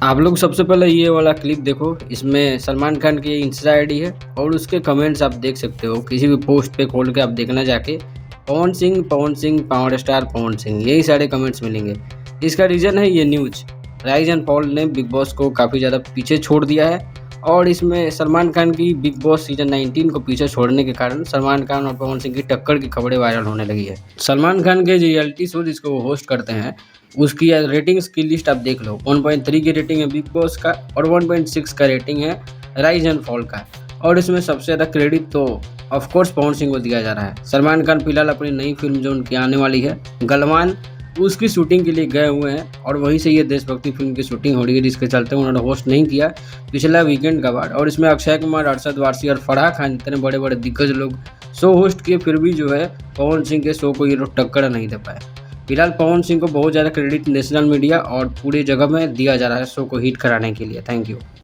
आप लोग सबसे पहले ये वाला क्लिप देखो, इसमें सलमान खान की इंस्टा आईडी है और उसके कमेंट्स आप देख सकते हो। किसी भी पोस्ट पे खोल के आप देखना जाके, पवन सिंह, पावर स्टार पवन सिंह, यही सारे कमेंट्स मिलेंगे। इसका रीज़न है ये न्यूज़। राइज एंड फॉल ने बिग बॉस को काफ़ी ज़्यादा पीछे छोड़ दिया है और इसमें सलमान खान की बिग बॉस सीज़न 19 को पीछे छोड़ने के कारण सलमान खान और पवन सिंह की टक्कर की खबरें वायरल होने लगी है। सलमान खान के रियलिटी शो जिसको वो होस्ट करते हैं, उसकी रेटिंग्स की लिस्ट आप देख लो। 1.3 की रेटिंग है बिग बॉस का और 1.6 का रेटिंग है राइज एंड फॉल का। और इसमें सबसे ज़्यादा क्रेडिट तो ऑफ कोर्स पवन सिंह को दिया जा रहा है। सलमान खान फिलहाल अपनी नई फिल्म जो उनकी आने वाली है गलवान, उसकी शूटिंग के लिए गए हुए हैं और वहीं से ये देशभक्ति फिल्म की शूटिंग हो रही है, जिसके चलते उन्होंने होस्ट नहीं किया पिछला वीकेंड का बाद। और इसमें अक्षय कुमार, अरशद वारसी और फराह खान इतने बड़े बड़े दिग्गज लोग शो होस्ट किए, फिर भी जो है पवन सिंह के शो को ये लोग टक्कर नहीं दे पाए। फिलहाल पवन सिंह को बहुत ज़्यादा क्रेडिट नेशनल मीडिया और पूरी जगह में दिया जा रहा है शो को हिट कराने के लिए। Thank you.